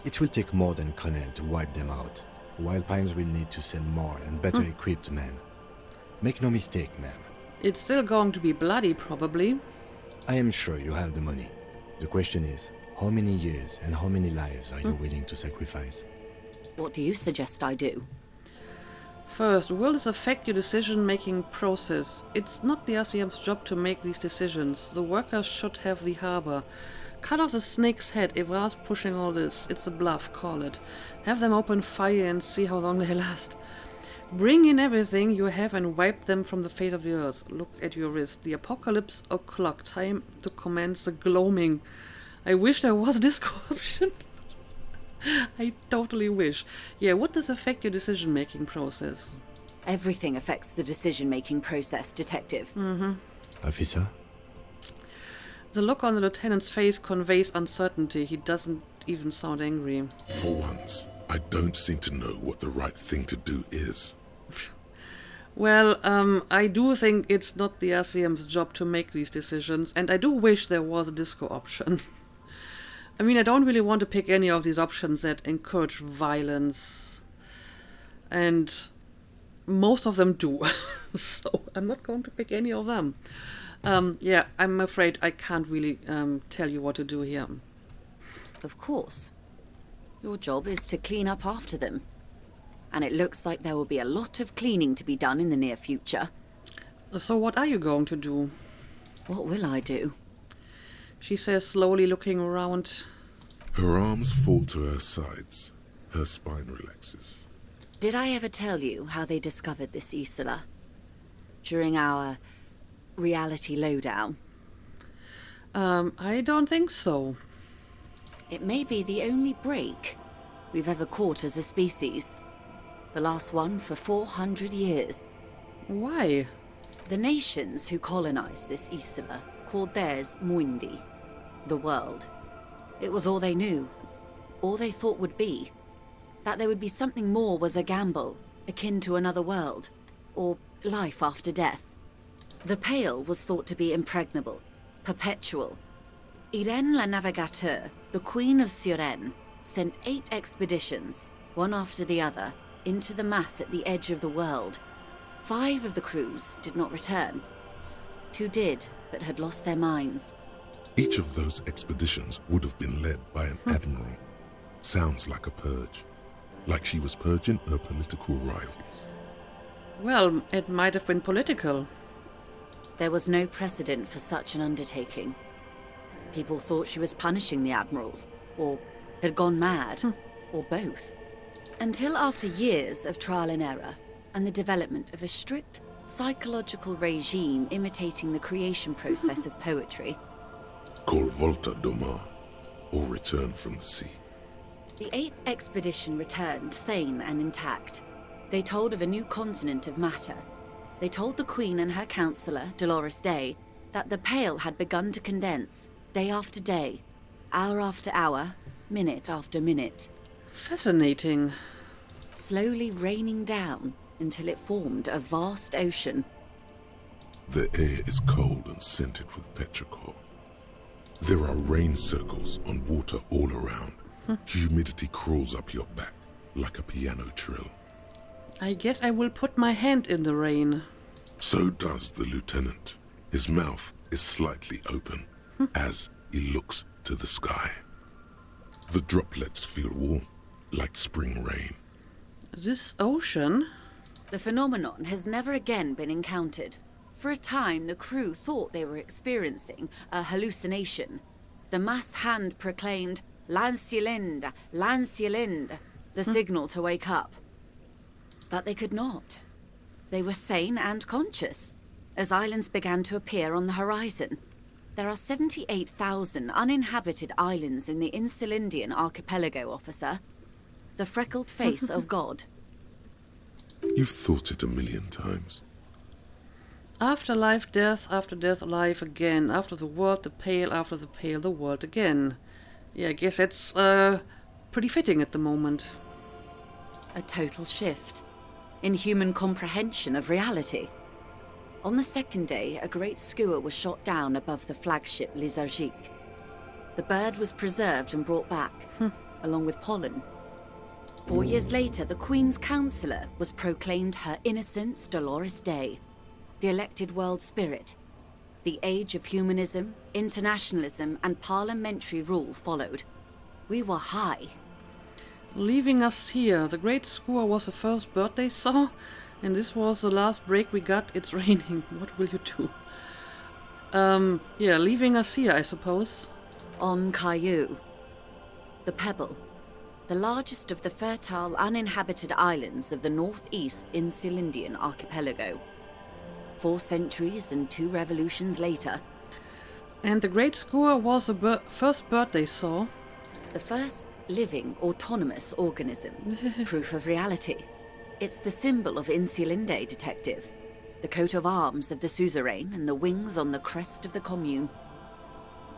It will take more than Cronell to wipe them out. Wild Pines will need to send more and better equipped men. Make no mistake, ma'am. It's still going to be bloody, probably. I am sure you have the money. The question is, how many years and how many lives are you willing to sacrifice? What do you suggest I do? First, will this affect your decision-making process? It's not the RCM's job to make these decisions. The workers should have the harbor. Cut off the snake's head. Evra's pushing all this. It's a bluff, call it. Have them open fire and see how long they last. Bring in everything you have and wipe them from the face of the earth. Look at your wrist. The apocalypse o'clock. Time to commence the gloaming. I wish there was a disco option. I totally wish. Yeah, would this affect your decision-making process? Everything affects the decision-making process, Detective. Officer? The look on the lieutenant's face conveys uncertainty. He doesn't even sound angry. For once, I don't seem to know what the right thing to do is. Well, I do think it's not the RCM's job to make these decisions, and I do wish there was a disco option. I mean, I don't really want to pick any of these options that encourage violence. And most of them do. So I'm not going to pick any of them. Yeah, I'm afraid I can't really tell you what to do here. Of course. Your job is to clean up after them. and it looks like there will be a lot of cleaning to be done in the near future. So what are you going to do? What will I do? She says, slowly looking around. Her arms fall to her sides. Her spine relaxes. Did I ever tell you how they discovered this Isola? During our reality lowdown? I don't think so. It may be the only break we've ever caught as a species. The last one for 400 years. Why? The nations who colonized this Isola called theirs Muindi, the world. It was all they knew, all they thought would be. That there would be something more was a gamble, akin to another world, or life after death. The Pale was thought to be impregnable, perpetual. Irene la Navigateur, the Queen of Suren, sent 8 expeditions, one after the other, into the mass at the edge of the world. 5 of the crews did not return. 2 did, but had lost their minds. Each of those expeditions would have been led by an admiral. Sounds like a purge. Like she was purging her political rivals. Well, it might have been political. There was no precedent for such an undertaking. People thought she was punishing the admirals, or had gone mad, or both. Until after years of trial and error, and the development of a strict psychological regime imitating the creation process of poetry. Called Volta do Mar, or Return from the Sea. The 8th expedition returned sane and intact. They told of a new continent of matter. They told the Queen and her counsellor, Dolores Day, that the Pale had begun to condense, day after day, hour after hour, minute after minute. Fascinating. Slowly raining down until it formed a vast ocean. The air is cold and scented with petrichor. There are rain circles on water all around. Humidity crawls up your back like a piano trill. I guess I will put my hand in the rain. So does the lieutenant. His mouth is slightly open as he looks to the sky. The droplets feel warm, like spring rain. This ocean? The phenomenon has never again been encountered. For a time, the crew thought they were experiencing a hallucination. The mass hand proclaimed, "Lancielinde, Lancielinde," the signal to wake up. But they could not. They were sane and conscious, as islands began to appear on the horizon. There are 78,000 uninhabited islands in the Insulindian archipelago, officer. The freckled face of God. You've thought it a million times. Afterlife, death, after death, life again. After the world, the Pale, after the Pale, the world again. Yeah, I guess it's pretty fitting at the moment. A total shift in human comprehension of reality. On the second day, a great skua was shot down above the flagship Lysergique. The bird was preserved and brought back, along with pollen. 4 years later, the Queen's counsellor was proclaimed Her Innocence Dolores Day, the elected world spirit. The age of humanism, internationalism, and parliamentary rule followed. We were high. Leaving us here. The great skua was the first bird they saw, and this was the last break we got. It's raining. What will you do? Yeah, leaving us here, I suppose. On Caillou, the Pebble, the largest of the fertile, uninhabited islands of the northeast Insulindian archipelago. 4 centuries and 2 revolutions later. And the great skua was the first bird they saw. The first living, autonomous organism. Proof of reality. It's the symbol of Insulinde, detective. The coat of arms of the suzerain and the wings on the crest of the commune.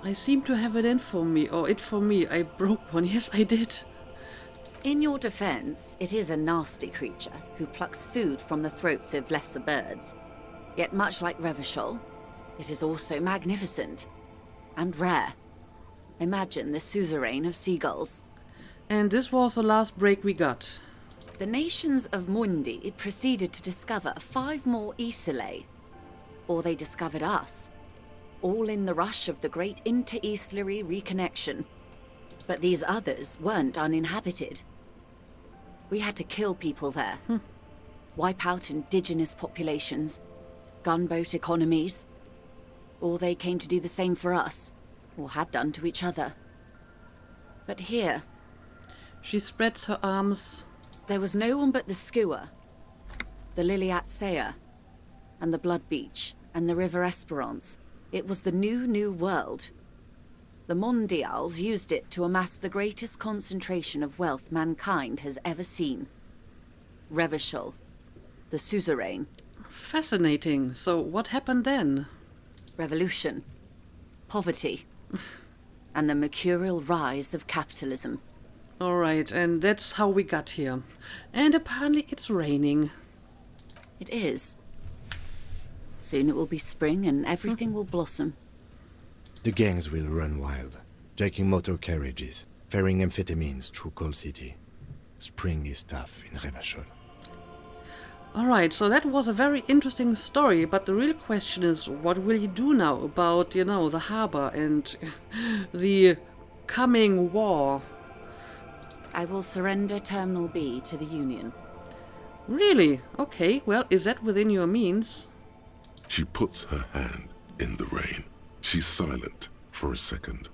I seem to have it in for me, or it for me. I broke one. Yes, I did. In your defense, it is a nasty creature who plucks food from the throats of lesser birds. Yet much like Revachol, it is also magnificent and rare. Imagine the suzerain of seagulls. And this was the last break we got. The nations of Mundi proceeded to discover 5 more Isolae. Or they discovered us. All in the rush of the great inter-Islary reconnection. But these others weren't uninhabited. We had to kill people there. Wipe out indigenous populations. Gunboat economies. Or they came to do the same for us. Or had done to each other. But here... She spreads her arms. There was no one but the Skua, the Liliat Seya, and the Blood Beach, and the River Esperance. It was the new world. The Mondials used it to amass the greatest concentration of wealth mankind has ever seen. Revachol, the suzerain. Fascinating. So what happened then? Revolution. Poverty. And the mercurial rise of capitalism. Alright, and that's how we got here. And apparently it's raining. It is. Soon it will be spring and everything will blossom. The gangs will run wild, jacking motor carriages, ferrying amphetamines through Coal City. Spring is tough in Revachol. Alright, so that was a very interesting story, but the real question is, what will you do now about, the harbor and the coming war? I will surrender Terminal B to the Union. Really? Okay, well, is that within your means? She puts her hand in the rain. She's silent for a second.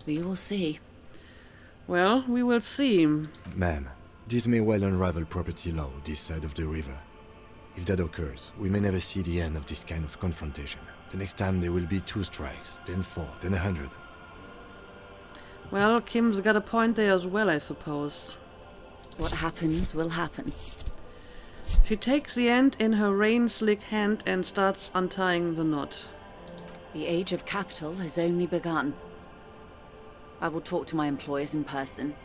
We will see. Well, we will see. Ma'am, this may well unravel property law this side of the river. If that occurs, we may never see the end of this kind of confrontation. The next time there will be 2 strikes, then 4, then 100. Well, Kim's got a point there as well, I suppose. What happens will happen. She takes the end in her rain-slick hand and starts untying the knot. The age of capital has only begun. I will talk to my employers in person.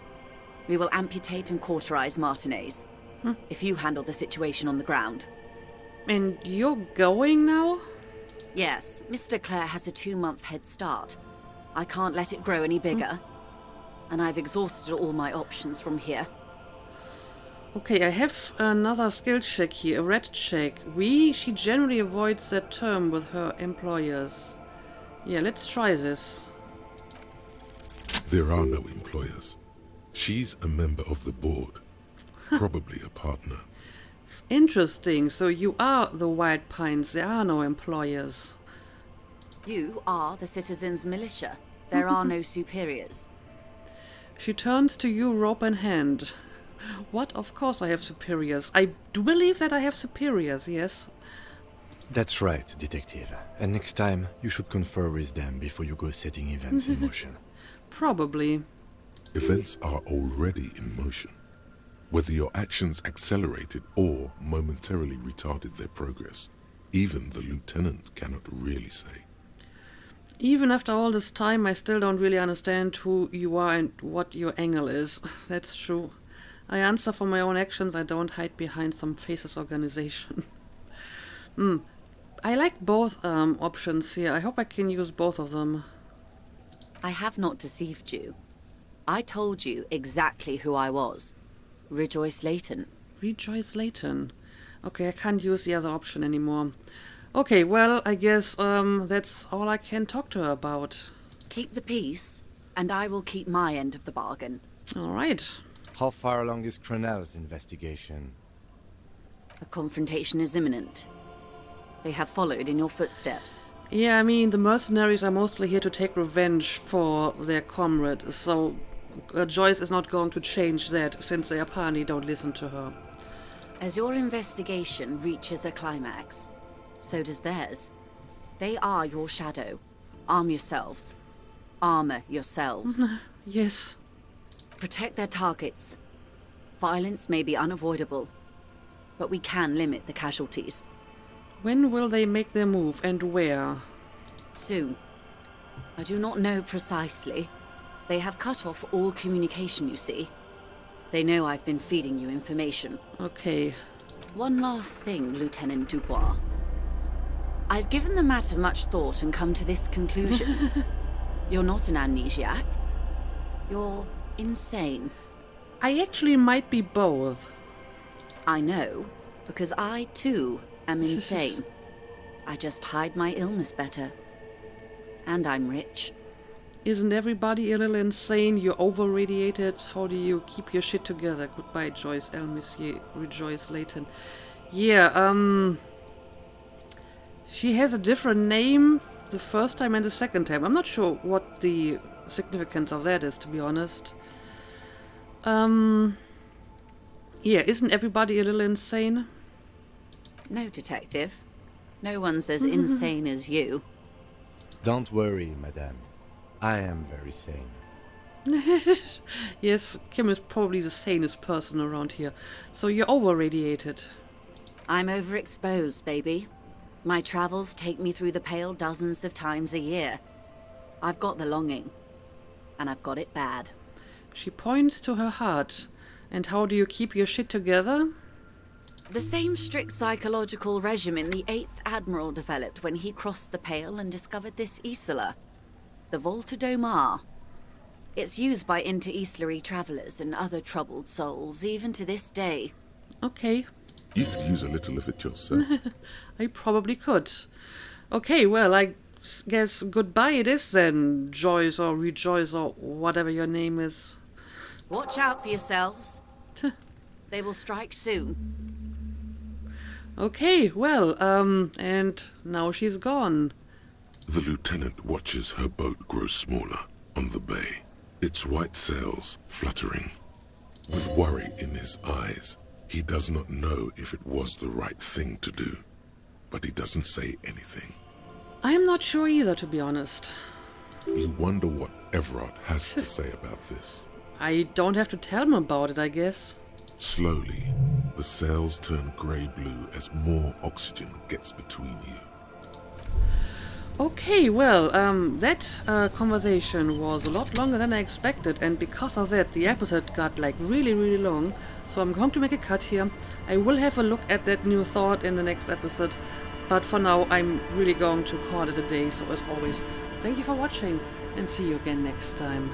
We will amputate and cauterize Martinez. If you handle the situation on the ground. And you're going now? Yes, Mr. Clare has a 2-month head start. I can't let it grow any bigger. And I've exhausted all my options from here. Okay, I have another skill check here, a red check. She generally avoids that term with her employers. Yeah, let's try this. There are no employers. She's a member of the board. Probably a partner. Interesting, so you are the White Pines, there are no employers. You are the citizens' militia. There are no superiors. She turns to you, rope in hand. What? Of course I have superiors. I do believe that I have superiors, yes. That's right, Detective. And next time, you should confer with them before you go setting events in motion. Probably. Events are already in motion. Whether your actions accelerated or momentarily retarded their progress, even the lieutenant cannot really say. Even after all this time, I still don't really understand who you are and what your angle is. That's true. I answer for my own actions, I don't hide behind some faceless organization. I like both options here. I hope I can use both of them. I have not deceived you. I told you exactly who I was. Rejoice Layton. Rejoice Layton. Okay, I can't use the other option anymore. Okay, well, I guess that's all I can talk to her about. Keep the peace, and I will keep my end of the bargain. All right. How far along is Cronell's investigation? A confrontation is imminent. They have followed in your footsteps. Yeah, I mean, the mercenaries are mostly here to take revenge for their comrade, so Joyce is not going to change that, since they apparently don't listen to her. As your investigation reaches a climax, so does theirs. They are your shadow. Arm yourselves. Armor yourselves. Yes. Protect their targets. Violence may be unavoidable, but we can limit the casualties. When will they make their move, and where? Soon. I do not know precisely. They have cut off all communication, you see. They know I've been feeding you information. Okay. One last thing, Lieutenant Dubois. I've given the matter much thought and come to this conclusion. You're not an amnesiac. You're insane. I actually might be both. I know, because I, too, am insane. I just hide my illness better. And I'm rich. Isn't everybody a little insane? You're over-radiated. How do you keep your shit together? Goodbye, Joyce. El Monsieur, Rejoice Layton. Yeah, she has a different name the first time and the second time. I'm not sure what the significance of that is, to be honest. Yeah, isn't everybody a little insane? No, Detective. No one's as insane as you. Don't worry, madame. I am very sane. Yes, Kim is probably the sanest person around here. So you're over-radiated. I'm overexposed, baby. My travels take me through the Pale dozens of times a year. I've got the longing. And I've got it bad. She points to her heart. And how do you keep your shit together? The same strict psychological regimen the 8th Admiral developed when he crossed the Pale and discovered this Isola. The Volta do Mar. It's used by inter-Easlary travellers and other troubled souls, even to this day. Okay. You could use a little of it yourself. I probably could. Okay, well, I guess goodbye it is then, Joyce or Rejoice or whatever your name is. Watch out for yourselves. They will strike soon. Okay, well, and now she's gone. The lieutenant watches her boat grow smaller on the bay, its white sails fluttering. With worry in his eyes, he does not know if it was the right thing to do, but he doesn't say anything. I'm not sure either, to be honest. You wonder what Everard has to say about this. I don't have to tell him about it, I guess. Slowly, the sails turn grey-blue as more oxygen gets between you. Okay, well, that conversation was a lot longer than I expected, and because of that, the episode got, like, really, really long. So I'm going to make a cut here. I will have a look at that new thought in the next episode, but for now, I'm really going to call it a day. So as always, thank you for watching, and see you again next time.